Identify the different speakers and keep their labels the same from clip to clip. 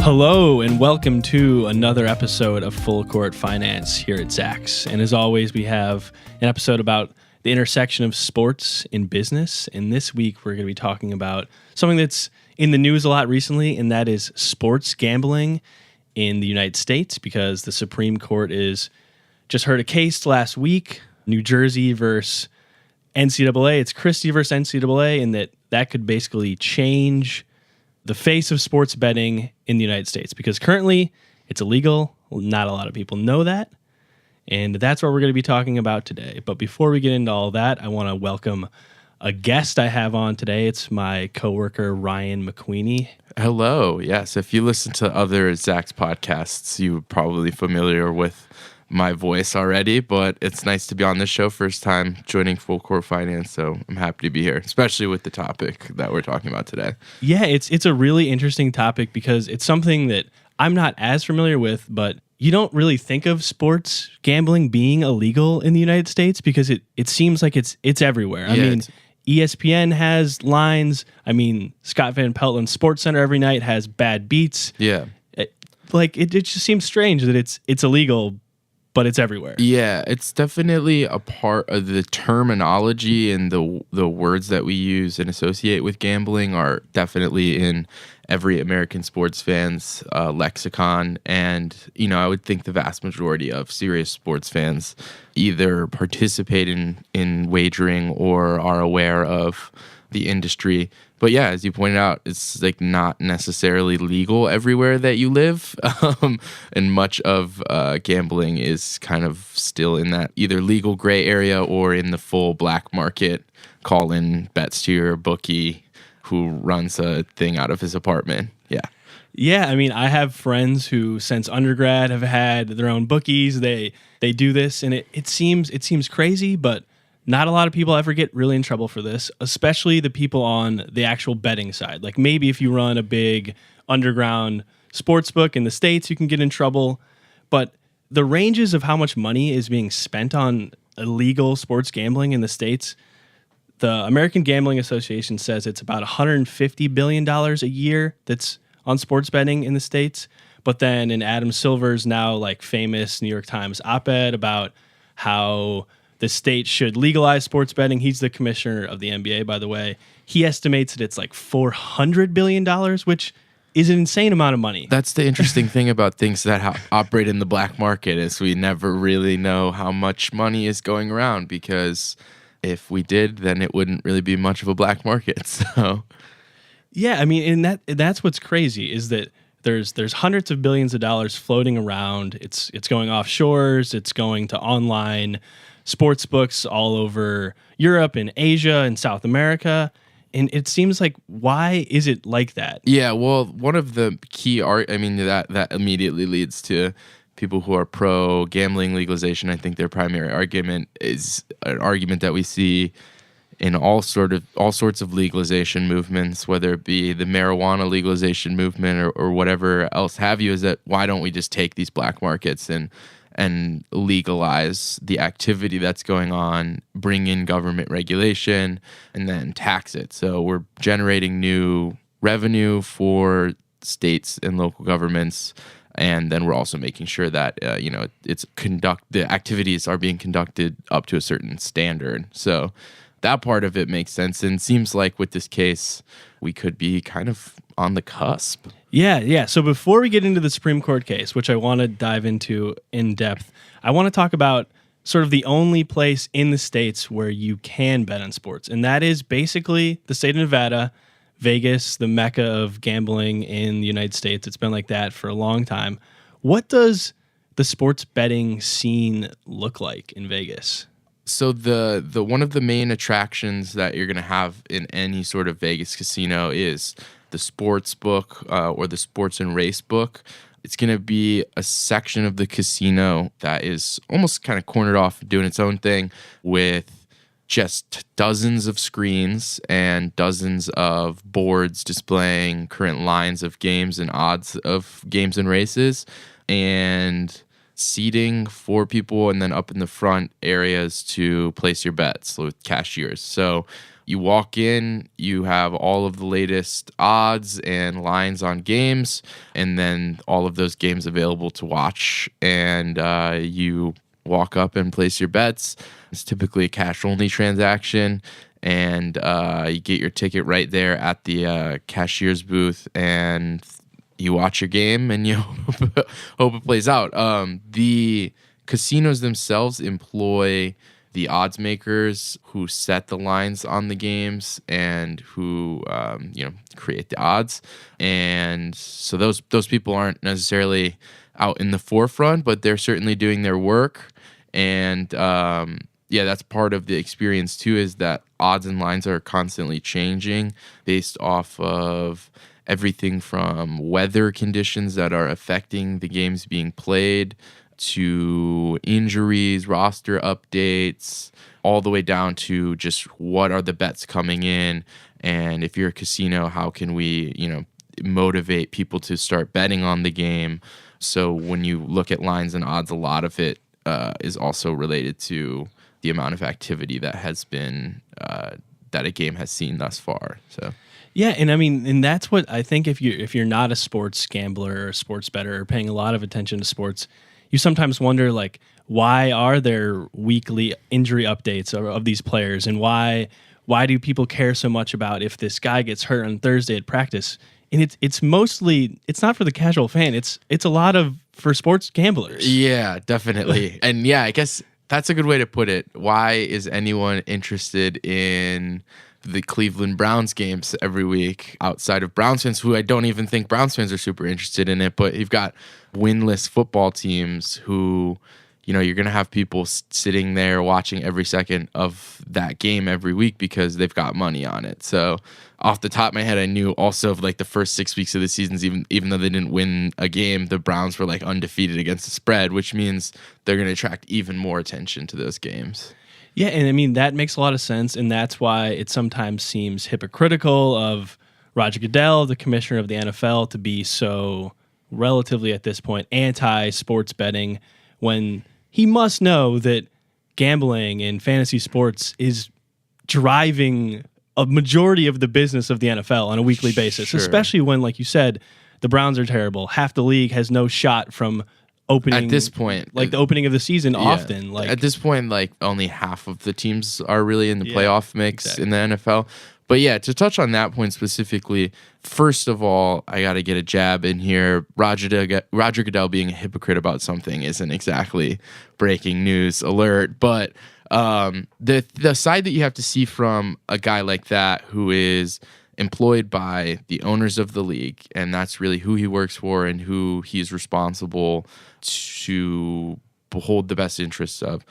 Speaker 1: Hello and welcome to another episode of Full Court Finance here at Zacks. And as always, we have an episode about the intersection of sports and business. And this week, we're going to be talking about something that's in the news a lot recently, and that is sports gambling in the United States, because the Supreme Court is just heard a case last week, New Jersey versus NCAA. It's Christie versus NCAA, and that could basically change the face of sports betting in the United States, because currently it's illegal. Not a lot of people know that. And that's what we're going to be talking about today. But before we get into all that, I want to welcome a guest I have on today. It's my coworker, Ryan McQueeney.
Speaker 2: Hello. Yes, if you listen to other Zacks podcasts, you're probably familiar with my voice already, but it's nice to be on this show. First time joining Full Court Finance, so I'm happy to be here, especially with the topic that we're talking about today.
Speaker 1: Yeah, it's a really interesting topic because it's something that I'm not as familiar with, but you don't really think of sports gambling being illegal in the United States because it seems like it's everywhere. I mean, ESPN has lines. I mean, Scott Van Pelt's Sports Center every night has bad beats.
Speaker 2: Yeah.
Speaker 1: It just seems strange that it's illegal, but it's everywhere.
Speaker 2: Yeah, it's definitely a part of the terminology, and the words that we use and associate with gambling are definitely in every American sports fan's lexicon. And, I would think the vast majority of serious sports fans either participate in wagering or are aware of the industry. But yeah, as you pointed out, it's like not necessarily legal everywhere that you live. And much of gambling is kind of still in that either legal gray area or in the full black market. Call in bets to your bookie who runs a thing out of his apartment. Yeah.
Speaker 1: Yeah, I mean, I have friends who since undergrad have had their own bookies. They do this, and it seems crazy, but not a lot of people ever get really in trouble for this, especially the people on the actual betting side. Like maybe if you run a big underground sports book in the States, you can get in trouble. But the ranges of how much money is being spent on illegal sports gambling in the States, the American Gambling Association says it's about $150 billion a year that's on sports betting in the States. But then in Adam Silver's now like famous New York Times op-ed about how the state should legalize sports betting. He's the commissioner of the NBA, by the way. He estimates that it's like $400 billion, which is an insane amount of money.
Speaker 2: That's the interesting thing about things that operate in the black market, is we never really know how much money is going around, because if we did, then it wouldn't really be much of a black market. So,
Speaker 1: yeah, I mean, and that's what's crazy is that there's hundreds of billions of dollars floating around. It's going offshores. It's going to online sports books all over Europe and Asia and South America. And it seems like, why is it like that?
Speaker 2: Yeah, well, one of the key that immediately leads to people who are pro gambling legalization. I think their primary argument is an argument that we see in all sorts of legalization movements, whether it be the marijuana legalization movement or whatever else have you, is that why don't we just take these black markets and legalize the activity that's going on, bring in government regulation, and then tax it. So we're generating new revenue for states and local governments, and then we're also making sure that the activities are being conducted up to a certain standard. So that part of it makes sense, and seems like with this case, we could be kind of on the cusp.
Speaker 1: Yeah. So before we get into the Supreme Court case, which I want to dive into in depth, I want to talk about sort of the only place in the States where you can bet on sports, and that is basically the state of Nevada, Vegas, the mecca of gambling in the United States. It's been like that for a long time. What does the sports betting scene look like in Vegas?
Speaker 2: So the one of the main attractions that you're going to have in any sort of Vegas casino is the sports book or the sports and race book. It's going to be a section of the casino that is almost kind of cornered off, doing its own thing, with just dozens of screens and dozens of boards displaying current lines of games and odds of games and races, and seating for people, and then up in the front areas to place your bets with cashiers. So You walk in, you have all of the latest odds and lines on games, and then all of those games available to watch. And you walk up and place your bets. It's typically a cash-only transaction, and you get your ticket right there at the cashier's booth, and you watch your game, and you hope it plays out. The casinos themselves employ the odds makers who set the lines on the games and who create the odds, and so those people aren't necessarily out in the forefront, but they're certainly doing their work. And that's part of the experience too, is that odds and lines are constantly changing based off of everything from weather conditions that are affecting the games being played to injuries, roster updates, all the way down to just what are the bets coming in. And if you're a casino, how can we, motivate people to start betting on the game? So when you look at lines and odds, a lot of it is also related to the amount of activity that has been that a game has seen thus far. So.
Speaker 1: Yeah, and that's what I think. If you're not a sports gambler or a sports bettor or paying a lot of attention to sports, you sometimes wonder, like, why are there weekly injury updates of these players, and why do people care so much about if this guy gets hurt on Thursday at practice? And it's mostly, it's not for the casual fan. It's a lot of for sports gamblers.
Speaker 2: Yeah, definitely. And yeah, I guess that's a good way to put it. Why is anyone interested in the Cleveland Browns games every week outside of Browns fans, who I don't even think Browns fans are super interested in it? But you've got winless football teams who, you're going to have people sitting there watching every second of that game every week because they've got money on it. So off the top of my head, I knew also of like the first 6 weeks of the seasons, even though they didn't win a game, the Browns were like undefeated against the spread, which means they're going to attract even more attention to those games.
Speaker 1: Yeah, and that makes a lot of sense, and that's why it sometimes seems hypocritical of Roger Goodell, the commissioner of the NFL, to be so relatively at this point anti-sports betting, when he must know that gambling and fantasy sports is driving a majority of the business of the NFL on a weekly basis,
Speaker 2: Sure.
Speaker 1: especially when, like you said, the Browns are terrible. Half the league has no shot from opening
Speaker 2: at this point,
Speaker 1: like the opening of the season. Often, like
Speaker 2: at this point, like only half of the teams are really in the playoff mix
Speaker 1: exactly.
Speaker 2: in the NFL. But yeah, to touch on that point specifically, first of all, I got to get a jab in here. Roger Goodell being a hypocrite about something isn't exactly breaking news alert, but the side that you have to see from a guy like that, who is employed by the owners of the league, and that's really who he works for and who he's responsible to hold the best interests of.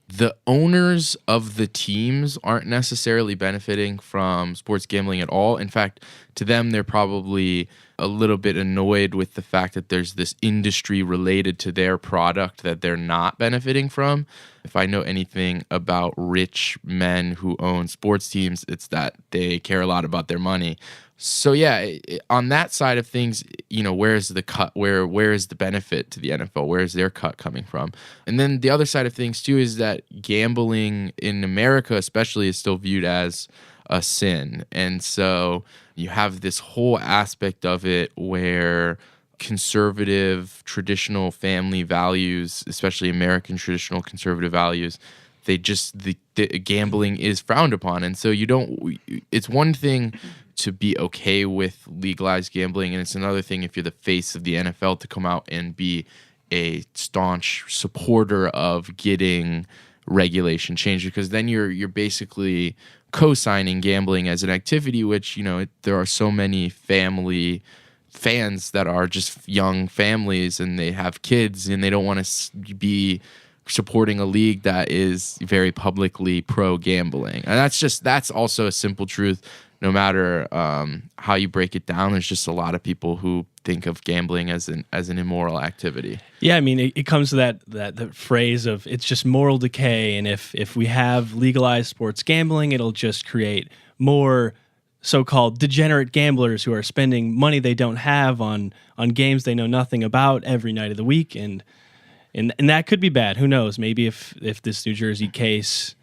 Speaker 2: The owners of the teams aren't necessarily benefiting from sports gambling at all. In fact, to them, they're probably a little bit annoyed with the fact that there's this industry related to their product that they're not benefiting from. If I know anything about rich men who own sports teams, it's that they care a lot about their money. So yeah, on that side of things, where is the cut? Where is the benefit to the NFL? Where is their cut coming from? And then the other side of things too is that gambling in America especially is still viewed as a sin. And so you have this whole aspect of it where conservative, traditional family values, especially American traditional conservative values, the gambling is frowned upon. And so it's one thing to be okay with legalized gambling, and it's another thing if you're the face of the NFL to come out and be a staunch supporter of getting regulation changed, because then you're basically co-signing gambling as an activity, which there are so many family fans that are just young families and they have kids and they don't want to be supporting a league that is very publicly pro gambling. And that's also a simple truth. No matter how you break it down, there's just a lot of people who think of gambling as an immoral activity.
Speaker 1: Yeah, it comes to that phrase of it's just moral decay, and if we have legalized sports gambling, it'll just create more so-called degenerate gamblers who are spending money they don't have on games they know nothing about every night of the week, and that could be bad. Who knows? Maybe if this New Jersey case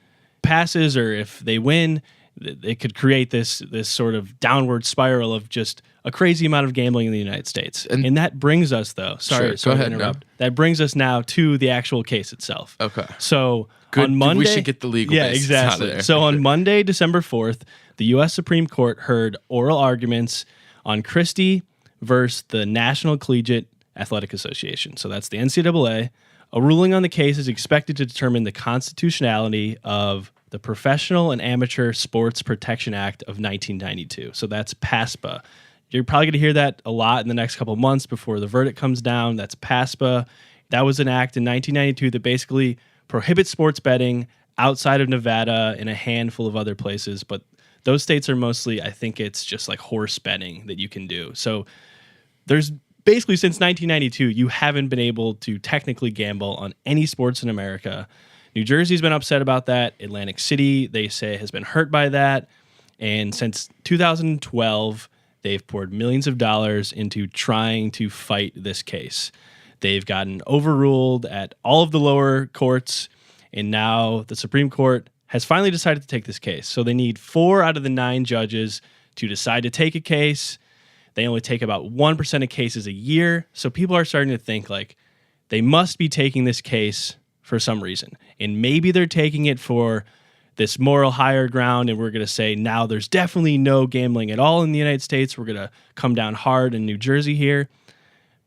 Speaker 1: passes or if they win, it could create this sort of downward spiral of just a crazy amount of gambling in the United States. And that brings us, though, sorry
Speaker 2: go ahead,
Speaker 1: to interrupt.
Speaker 2: no.
Speaker 1: That brings us now to the actual case itself.
Speaker 2: Okay.
Speaker 1: So
Speaker 2: Good.
Speaker 1: on Monday,
Speaker 2: We should get the legal basics out of
Speaker 1: exactly.
Speaker 2: there.
Speaker 1: So on Monday, December 4th, the U.S. Supreme Court heard oral arguments on Christie versus the National Collegiate Athletic Association. So that's the NCAA. A ruling on the case is expected to determine the constitutionality of the Professional and Amateur Sports Protection Act of 1992. So that's PASPA. You're probably going to hear that a lot in the next couple of months before the verdict comes down. That's PASPA. That was an act in 1992 that basically prohibits sports betting outside of Nevada and a handful of other places. But those states are mostly, I think it's just like horse betting that you can do. So there's basically since 1992, you haven't been able to technically gamble on any sports in America. New Jersey's been upset about that. Atlantic City, they say, has been hurt by that. And since 2012, they've poured millions of dollars into trying to fight this case. They've gotten overruled at all of the lower courts, and now the Supreme Court has finally decided to take this case. So they need 4 out of the 9 judges to decide to take a case. They only take about 1% of cases a year. So people are starting to think like they must be taking this case for some reason. And maybe they're taking it for this moral higher ground, and we're going to say now there's definitely no gambling at all in the United States. We're going to come down hard in New Jersey here.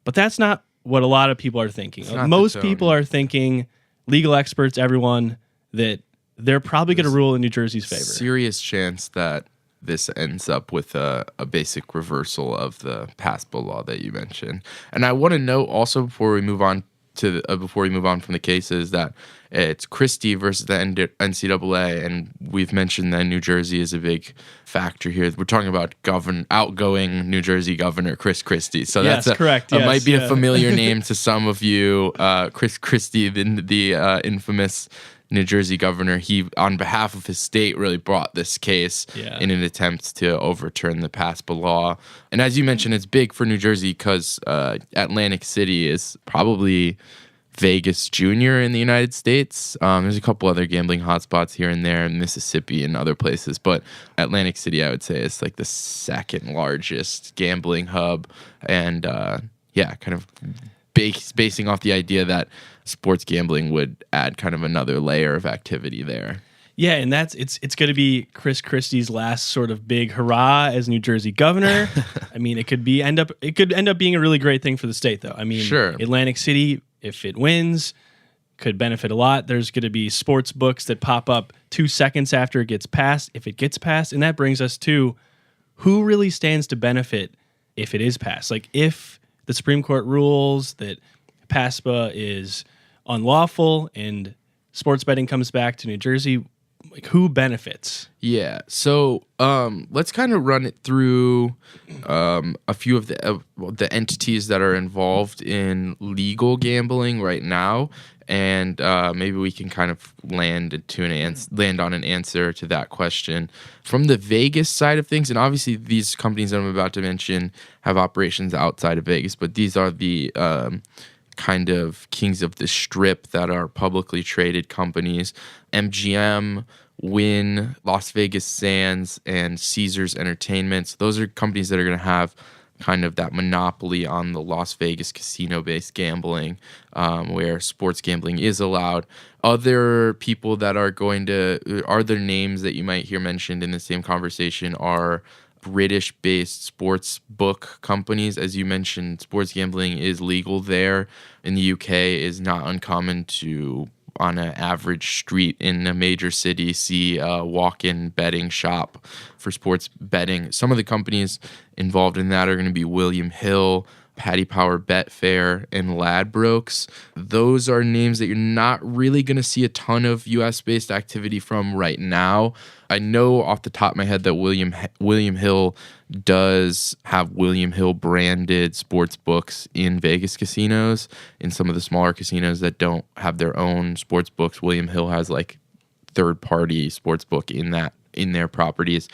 Speaker 1: But that's not what a lot of people are thinking. Most people are thinking, legal experts, everyone, that they're probably going to rule in New Jersey's favor.
Speaker 2: Serious chance that this ends up with a basic reversal of the PASPA law that you mentioned. And I want to note also before we move on from the cases that it's Christie versus the NCAA, and we've mentioned that New Jersey is a big factor here. We're talking about outgoing New Jersey Governor Chris Christie. So
Speaker 1: yes,
Speaker 2: that's
Speaker 1: correct.
Speaker 2: It might be a familiar name to some of you. Chris Christie, the infamous New Jersey governor, he, on behalf of his state, really brought this case in an attempt to overturn the PASPA law. And as you mentioned, it's big for New Jersey because Atlantic City is probably Vegas Junior in the United States. There's a couple other gambling hotspots here and there in Mississippi and other places, but Atlantic City, I would say, is like the second largest gambling hub. And kind of basing off the idea that sports gambling would add kind of another layer of activity there.
Speaker 1: Yeah, and it's going to be Chris Christie's last sort of big hurrah as New Jersey governor. I mean, it could end up being a really great thing for the state, though. I mean,
Speaker 2: sure.
Speaker 1: Atlantic City, if it wins, could benefit a lot. There's going to be sports books that pop up 2 seconds after it gets passed, if it gets passed, and that brings us to who really stands to benefit if it is passed. Like, if the Supreme Court rules that PASPA is unlawful and sports betting comes back to New Jersey, like, who benefits?
Speaker 2: Yeah, so let's kind of run it through a few of the entities that are involved in legal gambling right now, and maybe we can kind of land on an answer to that question. From the Vegas side of things, and obviously these companies that I'm about to mention have operations outside of Vegas, but these are the kind of kings of the strip that are publicly traded companies. MGM, Wynn, Las Vegas Sands, and Caesars Entertainment. Those are companies that are going to have kind of that monopoly on the Las Vegas casino-based gambling, where sports gambling is allowed. Other people that are other names that you might hear mentioned in the same conversation are British-based sports book companies. As you mentioned, sports gambling is legal there. In the UK, is not uncommon to, on an average street in a major city, see a walk-in betting shop for sports betting. Some of the companies involved in that are going to be William Hill, Paddy Power Betfair, and Ladbrokes. Those are names that you're not really going to see a ton of US-based activity from right now. I know off the top of my head that William Hill does have William Hill branded sports books in Vegas casinos. In some of the smaller casinos that don't have their own sports books, William Hill has like third-party sports book in their properties.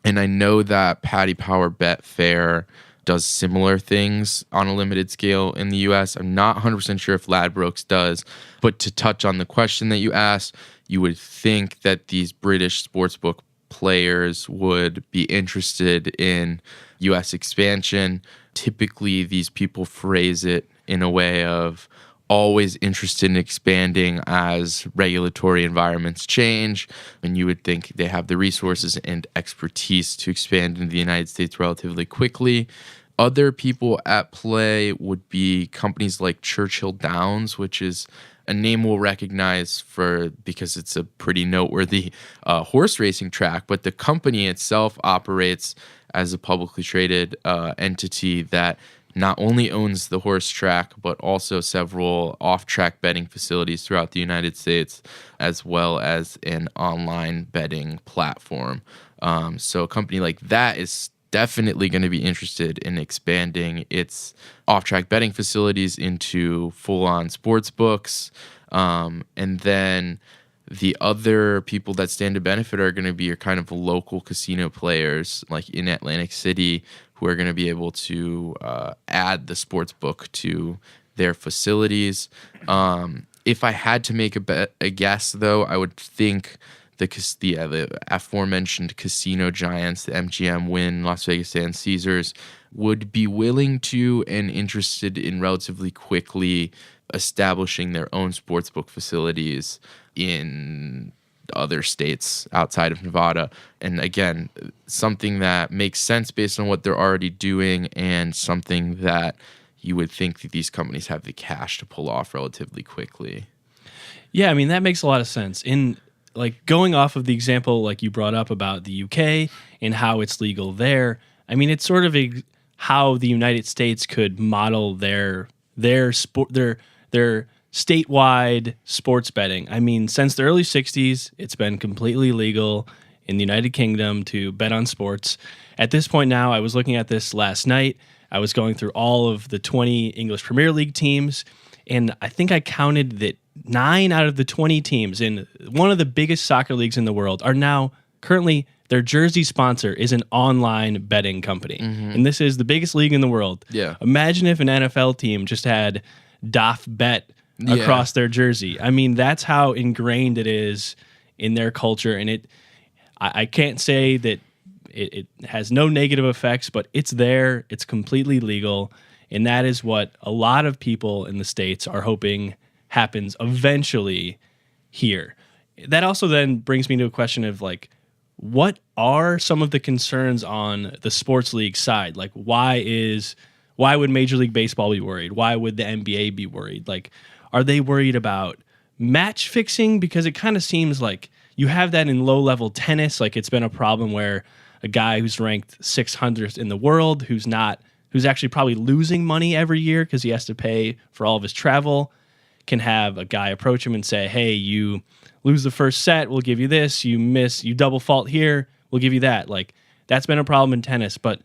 Speaker 2: And I know that Paddy Power Betfair does similar things on a limited scale in the US. I'm not 100% sure if Ladbrokes does, but to touch on the question that you asked, you would think that these British sportsbook players would be interested in U.S. expansion. Typically, these people phrase it in a way of always interested in expanding as regulatory environments change. And you would think they have the resources and expertise to expand into the United States relatively quickly. Other people at play would be companies like Churchill Downs, which is a name we'll recognize because it's a pretty noteworthy horse racing track. But the company itself operates as a publicly traded entity that not only owns the horse track, but also several off-track betting facilities throughout the United States, as well as an online betting platform. So a company like that is definitely going to be interested in expanding its off-track betting facilities into full-on sports books. And then the other people that stand to benefit are going to be your kind of local casino players, like in Atlantic City, who are going to be able to add the sports book to their facilities. If I had to make a guess, though, I would think the aforementioned casino giants, the MGM, Wynn, Las Vegas Sands, Caesars, would be willing to and interested in relatively quickly establishing their own sportsbook facilities in other states outside of Nevada. And again, something that makes sense based on what they're already doing, and something that you would think that these companies have the cash to pull off relatively quickly.
Speaker 1: Yeah, I mean, that makes a lot of sense. Like going off of the example like you brought up about the UK and how it's legal there, I mean, it's sort of how the United States could model their statewide sports betting. I mean, since the early 60s, it's been completely legal in the United Kingdom to bet on sports. At this point now, I was looking at this last night. I was going through all of the 20 English Premier League teams, and I think I counted that 9 out of the 20 teams in one of the biggest soccer leagues in the world are now currently, their jersey sponsor is an online betting company. Mm-hmm. And this is the biggest league in the world. Yeah. Imagine if an NFL team just had Doth Bet across their jersey. I mean, that's how ingrained it is in their culture. And I can't say that it has no negative effects, but it's there. It's completely legal. And that is what a lot of people in the States are hoping happens eventually here. That also then brings me to a question of like, what are some of the concerns on the sports league side? Like, why would Major League Baseball be worried? Why would the NBA be worried? Like, are they worried about match fixing? Because it kind of seems like you have that in low-level tennis. Like, it's been a problem where a guy who's ranked 600th in the world, who's actually probably losing money every year because he has to pay for all of his travel, can have a guy approach him and say, hey, you lose the first set, we'll give you this. You double fault here, we'll give you that. Like, that's been a problem in tennis, but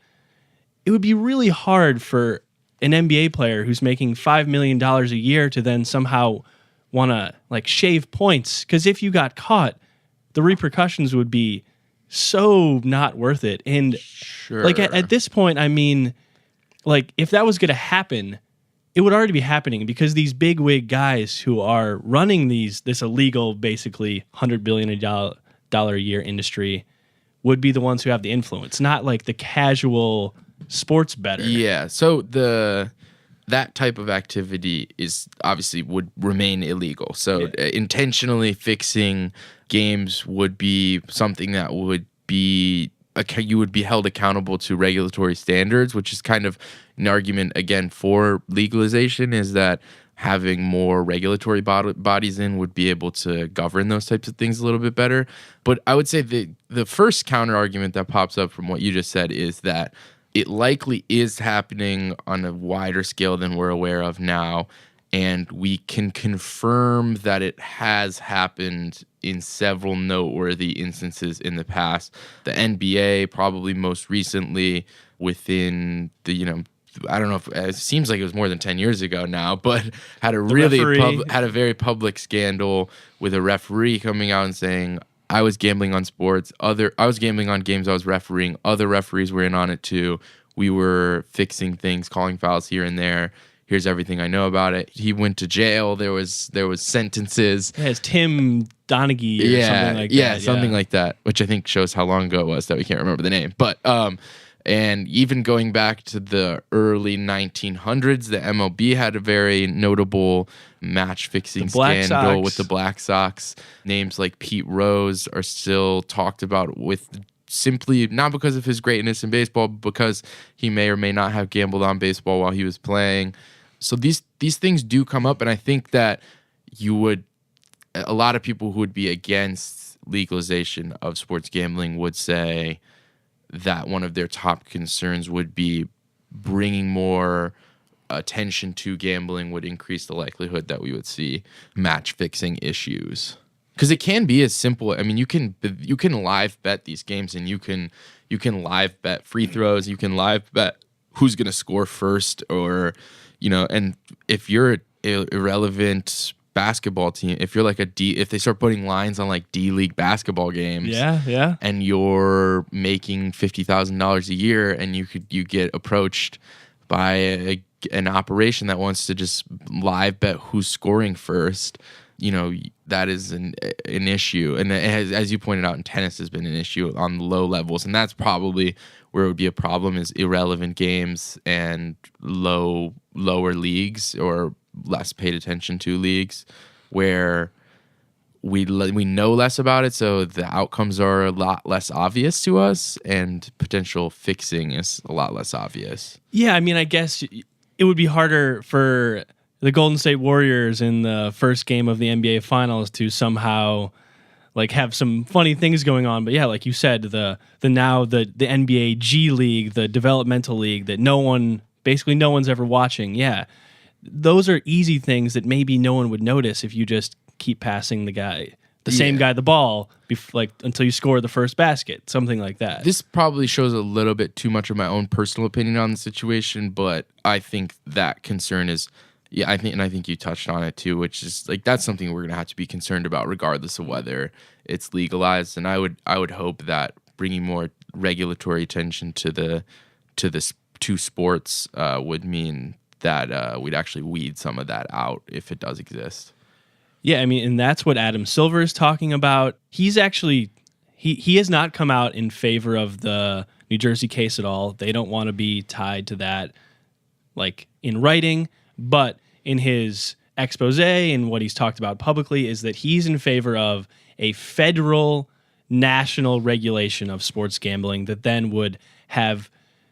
Speaker 1: it would be really hard for an NBA player who's making $5 million a year to then somehow want to like shave points. Because if you got caught, the repercussions would be so not worth it. And like at this point, I mean, like if that was going to happen, it would already be happening because these big wig guys who are running this illegal, basically $100 billion a year industry would be the ones who have the influence, not like the casual sports bettor.
Speaker 2: Yeah. So that type of activity is obviously would remain illegal. So intentionally fixing games would be something that would be you would be held accountable to regulatory standards, which is kind of an argument again for legalization, is that having more regulatory bodies in would be able to govern those types of things a little bit better. But I would say the first counter argument that pops up from what you just said is that it likely is happening on a wider scale than we're aware of now. And we can confirm that it has happened in several noteworthy instances in the past. The NBA, probably most recently, within the, I don't know if it seems like it was more than 10 years ago now, but had a very public scandal with a referee coming out and saying, I was gambling on sports. I was gambling on games I was refereeing. Other referees were in on it too. We were fixing things, calling fouls here and there. Here's everything I know about it. He went to jail. There was sentences.
Speaker 1: As Tim Donaghy or something like
Speaker 2: yeah,
Speaker 1: that.
Speaker 2: something like that, which I think shows how long ago it was that we can't remember the name. But and even going back to the early 1900s, the MLB had a very notable match fixing scandal with the Black Sox. Names like Pete Rose are still talked about with simply not because of his greatness in baseball, but because he may or may not have gambled on baseball while he was playing. So these things do come up, and I think that a lot of people who would be against legalization of sports gambling would say that one of their top concerns would be bringing more attention to gambling would increase the likelihood that we would see match fixing issues. Because it can be as simple. I mean, you can live bet these games, and you can live bet free throws. You can live bet who's going to score first, or and if you're an irrelevant basketball team, if you're like if they start putting lines on like D-League basketball games, and you're making $50,000 a year, and you get approached by an operation that wants to just live bet who's scoring first, that is an issue. And as you pointed out, in tennis has been an issue on the low levels, and that's probably where it would be a problem, is irrelevant games and lower leagues or less paid attention to leagues, where we know less about it, so the outcomes are a lot less obvious to us, and potential fixing is a lot less obvious.
Speaker 1: Yeah, I mean, I guess it would be harder for the Golden State Warriors in the first game of the NBA Finals to somehow like have some funny things going on. But yeah, like you said, the NBA G League, the developmental league that basically no one's ever watching. Yeah. Those are easy things that maybe no one would notice if you just keep passing the same guy the ball until you score the first basket, something like that.
Speaker 2: This probably shows a little bit too much of my own personal opinion on the situation, but I think that concern is, I think you touched on it too, which is like that's something we're gonna have to be concerned about regardless of whether it's legalized. And I would hope that bringing more regulatory attention to the two sports would mean that we'd actually weed some of that out if it does exist.
Speaker 1: Yeah, I mean, and that's what Adam Silver is talking about. He's actually he has not come out in favor of the New Jersey case at all. They don't want to be tied to that, like in writing, but in his expose and what he's talked about publicly is that he's in favor of a federal national regulation of sports gambling that then would have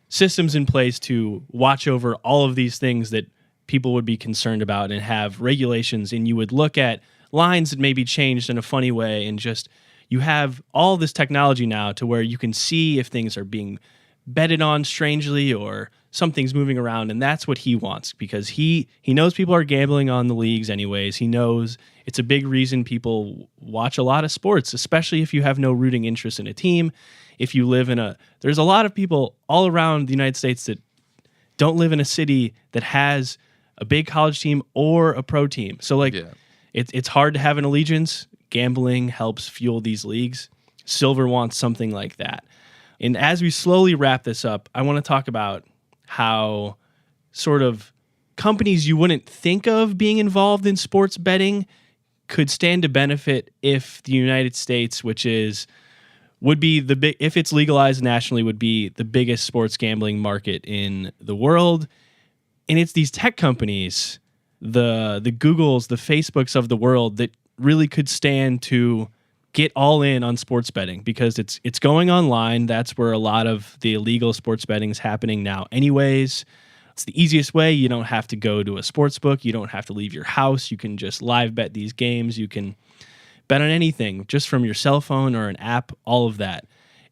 Speaker 1: systems in place to watch over all of these things that people would be concerned about and have regulations, and you would look at lines that may be changed in a funny way, and just you have all this technology now to where you can see if things are being betted on strangely or something's moving around, and that's what he wants because he knows people are gambling on the leagues anyways. He knows it's a big reason people watch a lot of sports, especially if you have no rooting interest in a team. If you live there's a lot of people all around the United States that don't live in a city that has a big college team or a pro team. So it's hard to have an allegiance. Gambling helps fuel these leagues. Silver wants something like that. And as we slowly wrap this up, I want to talk about how sort of companies you wouldn't think of being involved in sports betting could stand to benefit if the United States, would be if it's legalized nationally, would be the biggest sports gambling market in the world. And it's these tech companies, the Googles, the Facebooks of the world that really could stand to get all in on sports betting because it's going online. That's where a lot of the illegal sports betting is happening now anyways. It's the easiest way. You don't have to go to a sports book. You don't have to leave your house. You can just live bet these games. You can bet on anything just from your cell phone or an app, all of that.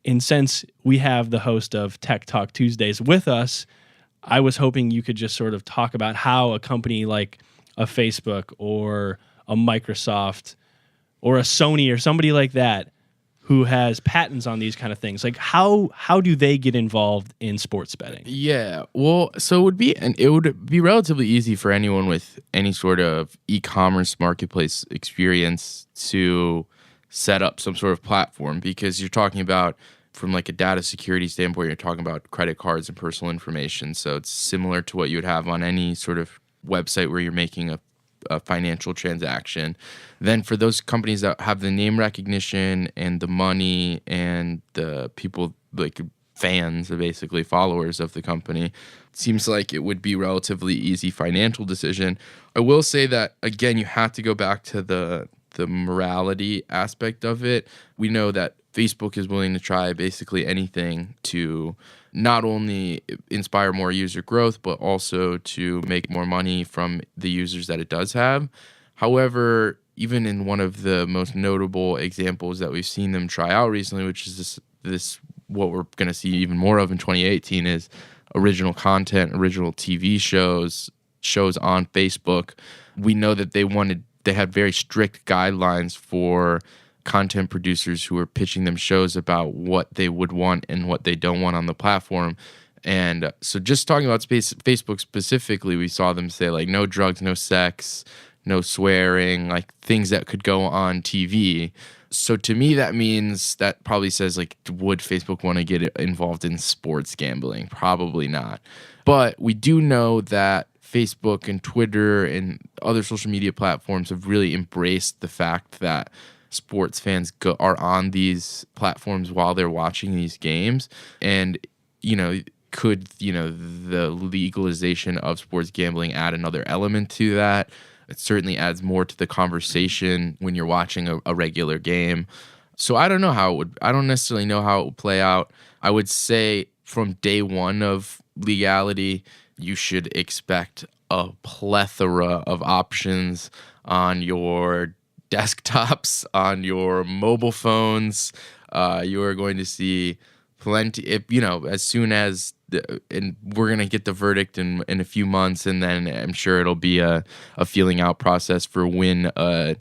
Speaker 1: And since we have the host of Tech Talk Tuesdays with us, I was hoping you could just sort of talk about how a company like a Facebook or a Microsoft or a Sony or somebody like that who has patents on these kind of things, like how do they get involved in sports betting?
Speaker 2: Yeah, well, so it would be relatively easy for anyone with any sort of e-commerce marketplace experience to set up some sort of platform because you're talking about, from like a data security standpoint, you're talking about credit cards and personal information. So it's similar to what you would have on any sort of website where you're making a a financial transaction. Then for those companies that have the name recognition and the money and the people, like fans, basically followers of the company, it seems like it would be relatively easy financial decision. I will say that, again, you have to go back to the morality aspect of it. We know that Facebook is willing to try basically anything to not only inspire more user growth, but also to make more money from the users that it does have. However, even in one of the most notable examples that we've seen them try out recently, which is this what we're going to see even more of in 2018, is original content, original TV shows on Facebook. We know that they had very strict guidelines for content producers who were pitching them shows about what they would want and what they don't want on the platform. And so just talking about Facebook specifically, we saw them say like no drugs, no sex, no swearing, like things that could go on TV. So to me, that probably says like, would Facebook want to get involved in sports gambling? Probably not. But we do know that Facebook and Twitter and other social media platforms have really embraced the fact that sports fans are on these platforms while they're watching these games. And, could, the legalization of sports gambling add another element to that? It certainly adds more to the conversation when you're watching a regular game. So I don't necessarily know how it would play out. I would say from day one of legality, you should expect a plethora of options on your desktops, on your mobile phones. You are going to see plenty, as soon as, and we're going to get the verdict in a few months, and then I'm sure it'll be a feeling out process for when a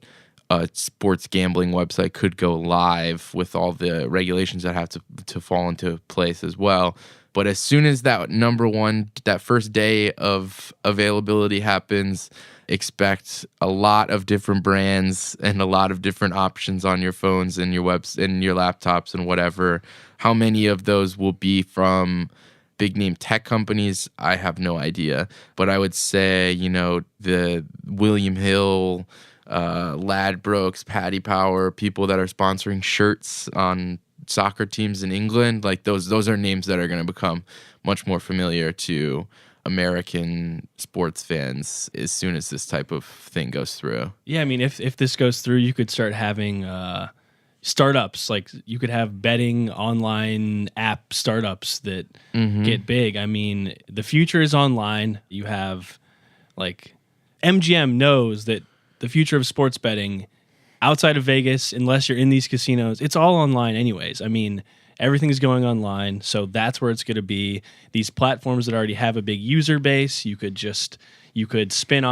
Speaker 2: sports gambling website could go live with all the regulations that have to fall into place as well. But as soon as that first day of availability happens, expect a lot of different brands and a lot of different options on your phones and your webs and your laptops and whatever. How many of those will be from big name tech companies? I have no idea. But I would say, the William Hill, Ladbrokes, Paddy Power, people that are sponsoring shirts on soccer teams in England, like those are names that are going to become much more familiar to American sports fans as soon as this type of thing goes through.
Speaker 1: Yeah, I mean, if this goes through, you could start having startups. Like you could have betting online app startups that get big. I mean, the future is online. You have like MGM knows that the future of sports betting outside of Vegas, unless you're in these casinos, it's all online anyways. I mean, everything's going online, so that's where it's going to be. These platforms that already have a big user base, you could spin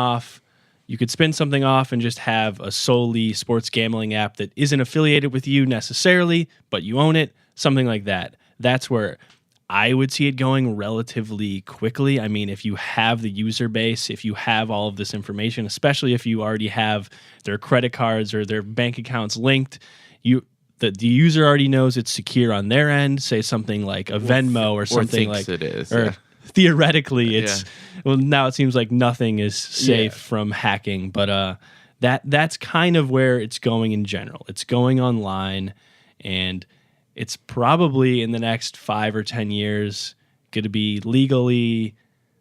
Speaker 1: something off and just have a solely sports gambling app that isn't affiliated with you necessarily, but you own it, something like that. That's where I would see it going relatively quickly. I mean, if you have the user base, if you have all of this information, especially if you already have their credit cards or their bank accounts linked, the user already knows it's secure on their end. Say something like a Venmo or something like
Speaker 2: it is.
Speaker 1: Or theoretically, it's well. Now it seems like nothing is safe from hacking, but that's kind of where it's going in general. It's going online, and it's probably in the next 5 or 10 years going to be legally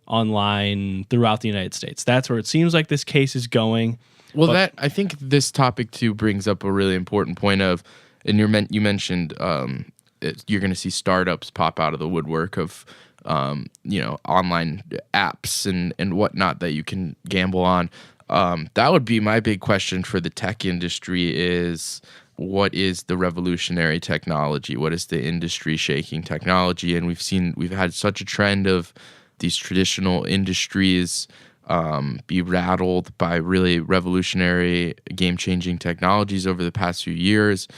Speaker 1: online throughout the United States. That's where it seems like this case is going.
Speaker 2: Well, I think this topic too brings up a really important point of, and you mentioned you're going to see startups pop out of the woodwork of online apps and whatnot that you can gamble on. That would be my big question for the tech industry is, what is the revolutionary technology? What is the industry shaking technology? And we've had such a trend of these traditional industries be rattled by really revolutionary, game-changing technologies over the past few years.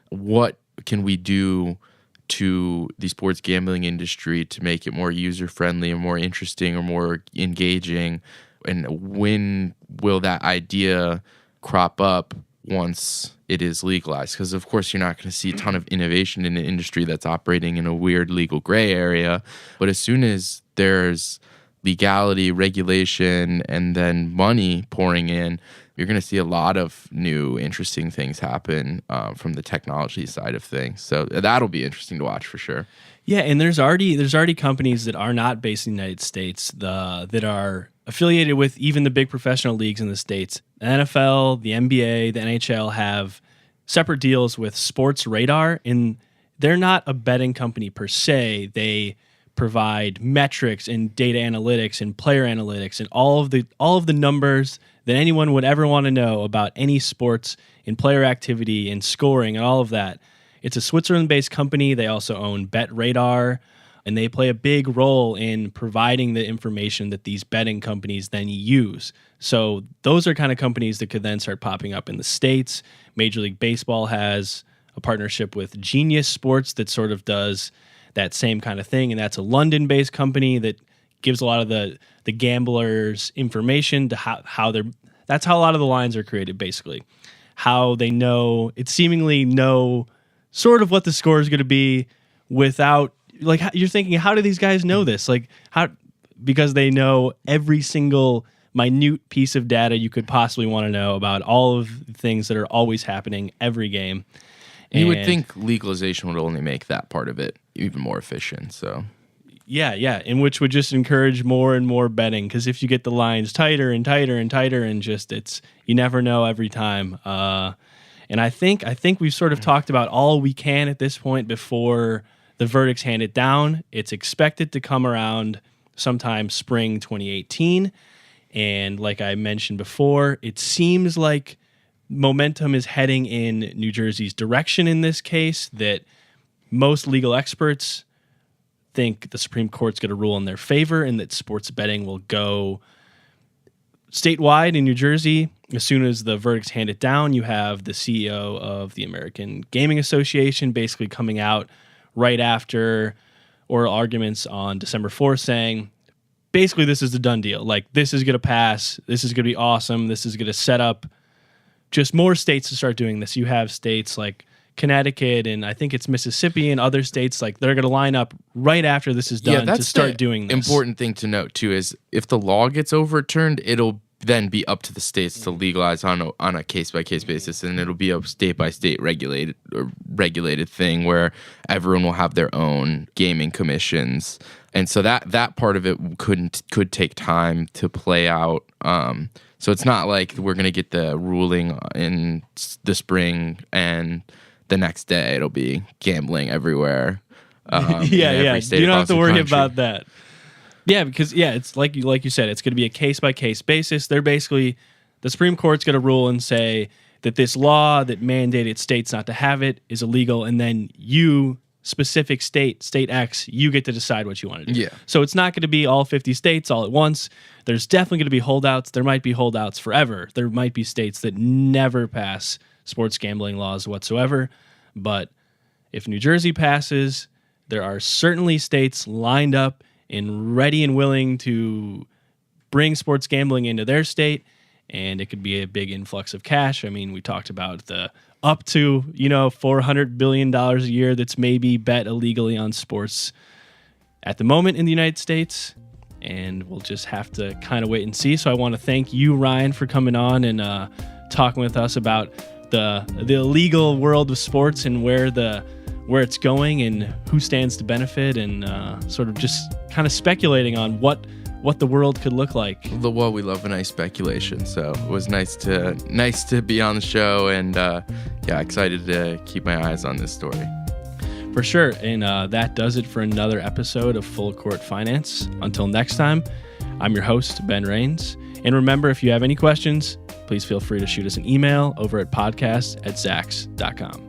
Speaker 2: What can we do to the sports gambling industry to make it more user-friendly or more interesting or more engaging? And when will that idea crop up once it is legalized? Because, of course, you're not going to see a ton of innovation in an industry that's operating in a weird legal gray area. But as soon as there's legality, regulation, and then money pouring in, you're going to see a lot of new, interesting things happen from the technology side of things. So that'll be interesting to watch for sure.
Speaker 1: Yeah, and there's already companies that are not based in the United States that are affiliated with even the big professional leagues in the States. The NFL, the NBA, the NHL have separate deals with Sports Radar, and they're not a betting company per se. They provide metrics and data analytics and player analytics and all of the numbers that anyone would ever want to know about any sports and player activity and scoring and all of that. It's a Switzerland-based company. They also own Bet Radar, and they play a big role in providing the information that these betting companies then use. So those are kind of companies that could then start popping up in the States. Major League Baseball has a partnership with Genius Sports that sort of does that same kind of thing, and that's a London-based company that gives a lot of the gamblers information to how they're. That's how a lot of the lines are created, basically. How they seemingly know sort of what the score is going to be without, like, you're thinking, how do these guys know this? Like, how? Because they know every single minute piece of data you could possibly want to know about all of the things that are always happening every game.
Speaker 2: You would think legalization would only make that part of it even more efficient. So,
Speaker 1: yeah, and which would just encourage more and more betting, because if you get the lines tighter and tighter and tighter, and just you never know every time. And I think we've sort of talked about all we can at this point before the verdict's handed down. It's expected to come around sometime spring 2018, and like I mentioned before, it seems like momentum is heading in New Jersey's direction in this case, that most legal experts think the Supreme Court's going to rule in their favor and that sports betting will go statewide in New Jersey. As soon as the verdict's handed down, you have the CEO of the American Gaming Association basically coming out right after oral arguments on December 4th saying, basically, this is a done deal. Like, this is going to pass. This is going to be awesome. This is going to set up just more states to start doing this. You have states like Connecticut and I think it's Mississippi and other states, like, they're going to line up right after this is done to start doing this.
Speaker 2: Important thing to note too is if the law gets overturned, it'll then be up to the states to legalize on a case-by-case basis, and it'll be a state-by-state regulated thing where everyone will have their own gaming commissions, and so that part of it could take time to play out. So it's not like we're going to get the ruling in the spring and the next day it'll be gambling everywhere.
Speaker 1: Yeah. You don't have to worry about that. Yeah, because it's like you said, it's going to be a case-by-case basis. They're basically, the Supreme Court's going to rule and say that this law that mandated states not to have it is illegal, and then you, specific state X, you get to decide what you want to do.
Speaker 2: Yeah.
Speaker 1: So it's not going to be all 50 states all at once. There's definitely going to be holdouts. There might be holdouts forever. There might be states that never pass sports gambling laws whatsoever. But if New Jersey passes, there are certainly states lined up and ready and willing to bring sports gambling into their state, and it could be a big influx of cash. I mean, we talked about the up to, $400 billion a year that's maybe bet illegally on sports at the moment in the United States, and we'll just have to kind of wait and see. So I want to thank you, Ryan, for coming on and talking with us about the illegal world of sports and where it's going and who stands to benefit, and sort of just kind of speculating on what the world could look like.
Speaker 2: Well, we love a nice speculation, so it was nice to be on the show, and excited to keep my eyes on this story.
Speaker 1: For sure, and that does it for another episode of Full Court Finance. Until next time, I'm your host, Ben Rains, and remember, if you have any questions, please feel free to shoot us an email over at podcast@zacks.com.